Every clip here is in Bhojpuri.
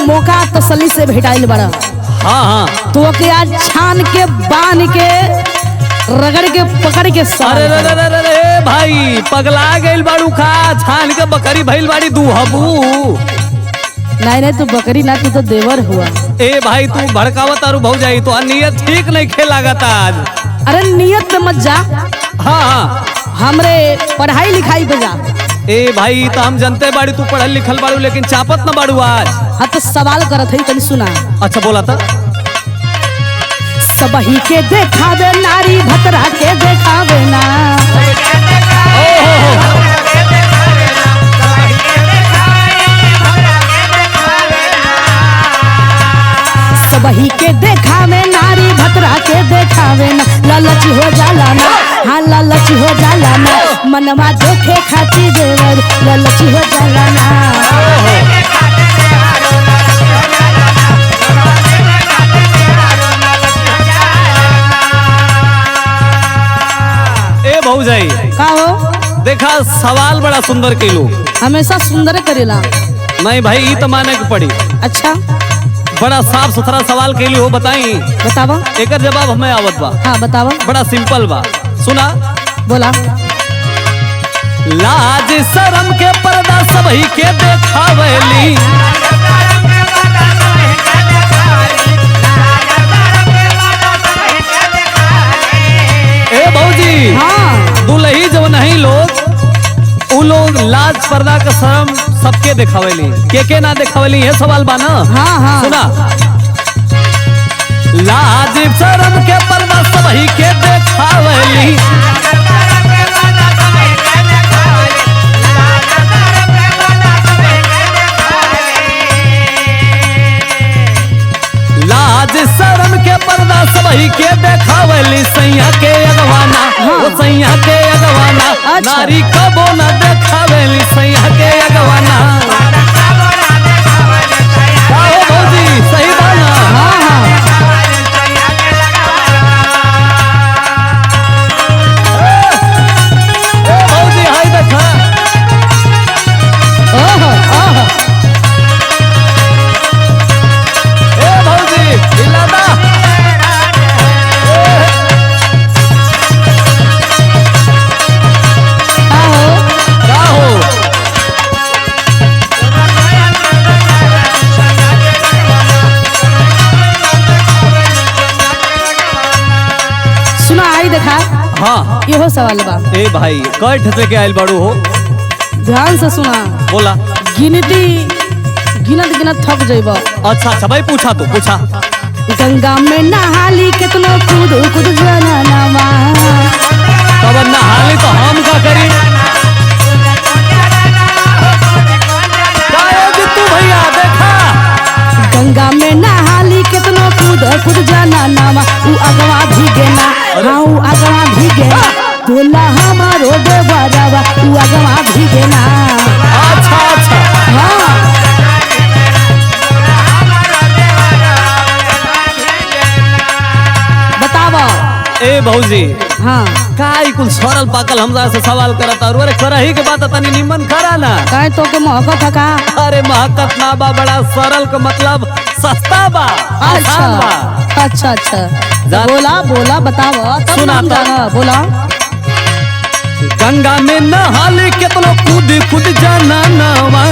मौका तसल्ली से भेटाइल बड़ा। हाँ हाँ तो के आज छान के बांध के रगड़ के पकड़ के अरे रे रे रे रे भाई पगला गइल बाड़ू खा छान के बकरी भइल बाड़ी दुहबू। नहीं नहीं तू बकरी ना, तू तो देवर हुआ। ए भाई तू भड़कावत और भौ जाई तो नियत ठीक नहीं खेलागत आज। अरे नियत पे मत जा, हाँ हाँ हमरे पढ़ाई लिखाई पे जा। ए भाई तो हम जनते बाड़ी तू पढ़ल लिखल बाड़ू लेकिन चापत न बाड़ू आज। हाँ तो सवाल करत है, तनी सुना। अच्छा बोला था। सबही के देखावे नारी भतरा के देखावे ना। सबही के देखावे नारी भतरा के देखावे ना। लालची हो जाला ना, हाँ लालची हो जाला ना। मनवा देखे खाती देवर लालची हो जाला ना। ए भौजाई का हो? देखा सवाल बड़ा सुंदर कैलू। हमेशा सुंदर करेला। नहीं भाई ये तो माने के पड़ी। अच्छा बड़ा साफ सुथरा सवाल कैली हो, बताई बतावा। एकर जवाब हमें आवत बा। हाँ बतावा। बड़ा सिंपल बा, सुना। बोला। लाज शरम के पर्दा सबही के देखावली। ए भौजी हाँ दुल्ही जो नहीं लोग उ लोग लाज पर्दा का शर्म सबके देखावली, के ना देखावली है सवाल बा ना। हाँ हाँ सुना। लाज शरम के पर्दा सबही के देखावली। लाज शरम के पर्दा सबही के देखावली। सैया के अगवाना वो सैया के अगवाना। अच्छा। नारी कबो न देखावली सैया के अगवाना। क्या हो भौजी सही बाना। हाँ हाँ ए भौजी हाय देखा। ओहो ओहो। ए भौजी हिलाना। का हो? का हो? सुना आई देखा। हाँ इहो सवाल बा, ए भाई कई ठसे के आयल बाड़ू हो। ध्यान से सुना। बोला। गिनती गिनत गिनत थक जइब। अच्छा अच्छा भाई पूछा तो पूछा। गंगा में नहाली कितनो कूद कूद जनानावा। तब नहाली तो हम का करी। काहे जितू भैया देखा। गंगा में नहाली कितनो कूद कूद जनानावा। ऊ अगवा भीगे ना, हाँ ऊ अगवा भीगे ना। बोला हमारो देवरवा ऊ अगवा भीगे ना। अच्छा अच्छा हाँ बतावा। ए भौजी हाँ काई कुल सरल पाकल हमरा से सवाल करता और अरे करही के बात तनी निमन करा ना। काहे तो के महकत का। अरे महकत ना बा, बड़ा सरल का मतलब सस्ता बा, आसान बा। अच्छा अच्छा जा- बोला बोला बतावा तब सुना हम तो। जाना। बोला। गंगा में नहाले केतनो कूद कूद जाना नावा।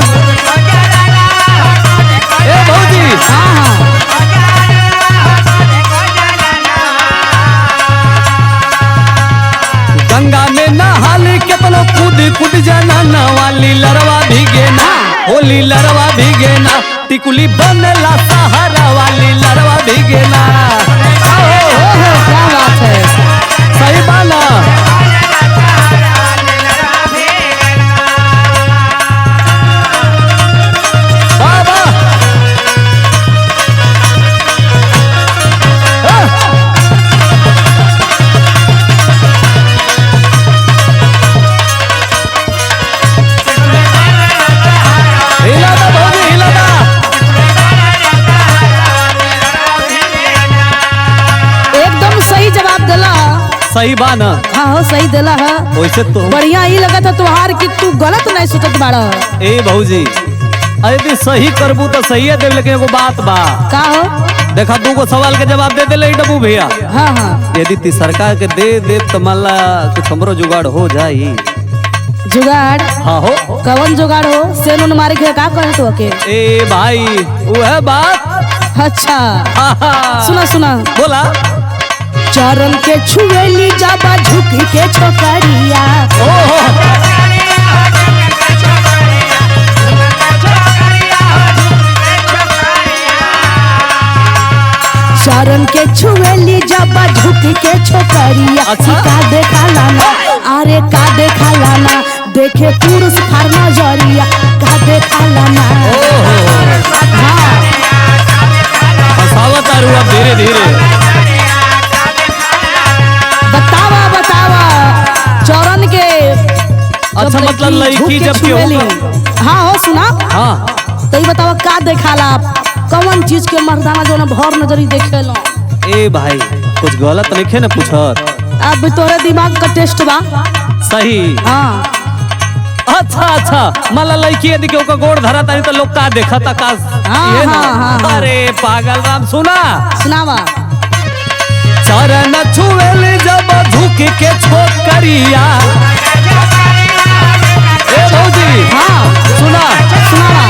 ए भौजी हाँ हाँ गंगा में नहाले केतनो कूद कूद जाना नावा। लीलरवा भीगे ना ओ लीलरवा भीगे ना। टिकुली बनला सहारा वाली लरवा भीगे ना। ओहो क्या बात है। सही बाना। बाबा हिला दा भौजी हिला दा। एकदम सही जवाब दिला। सही बाना। हाँ हो सही दिला है। वैसे तो बढ़िया ही लगा था तुहार कि तू गलत नहीं सोचत बाड़ा। ए भौजी यदि सही करबू तो सही है देव, लेकिन एगो बात बा। का हो? देखा 2 गो सवाल के जवाब दे दे डबू भैया। हाँ हाँ यदि तीसरका के दे दे तो मान ला कुछ हमरो जुगाड़ हो जाई। जुगाड़? हाँ हो। कवन जुगाड़ हो? सेन उन मारे के का करे तो के? ए भाई वो है बात। अच्छा हाँ। सुना सुना बोला। चरण के छुएली जाबा झुकी के छोकरिया। ओहो चरण के छुएली जाबा झुकी के छोकरिया। अच्छा? का देखा लाना, अरे का देखा लाना, देखे पुरुष फार नजरिया। का देखा लाना। हाँ हसावत आरू अब धीरे धीरे। बतावा बतावा चरण के अच्छा मतलब लड़की जब के होगा। हाँ हो सुना। हाँ तो ये बतावा का देखाला, कौन चीज के मर्दाना जो ना भर नजरी देखेलो। ए भाई कुछ गलत नहीं खे ना पूछत। अब तोरे दिमाग का टेस्ट बा। सही। हाँ अच्छा अच्छा मला लड़की यदि के ओका गोड़ धरा तानी तो लोग का देखता का हाँ, ये ना? हाँ, हाँ। अरे पागल राम सुना। सुनावा। चरण छुएली जब झुक के छोकरिया। ए भौजी हाँ सुना। सुनावा।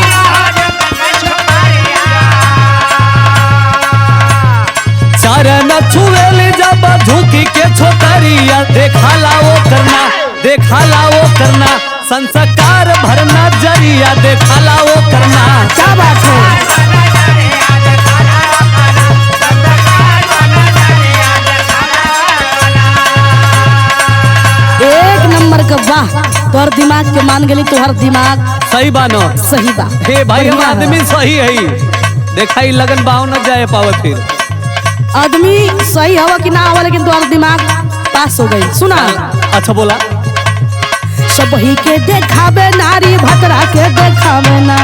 चरण छुएली जब झुक के छोकरिया। देखाला वो करना, देखाला वो करना, संस्कार भरना जरिया। देखाला वो करना। क्या बात है? एक नंबर का वाह, तोहर दिमाग के मान गेली। तोहर दिमाग सही बानो। सही बा। हे भाई हम बढ़िया है। आदमी सही है। देखा ही लगन बाव न जाए पावे फिर। आदमी सही हवा कि ना हवा, लेकिन तोहर दिमाग पास हो गई। सुना। अच्छा बोला। सब ही के देखावे नारी, भतरा के देखावे ना।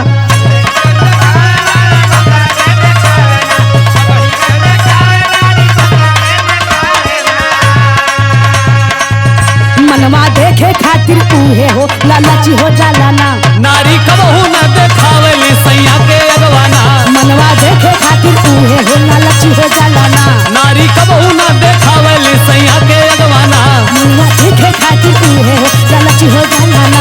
मनवा देखे खातिर उहे हो लालची हो जाला ना। नारी कबहू न देखावली सैया के अगवाना। मनवा देखे खातिर उहे हो लालची हो जाला ना। नारी कबहू न देखावली सैया के अगवाना। मनवा देखे खातिर उहे हो लालची हो जाला ना।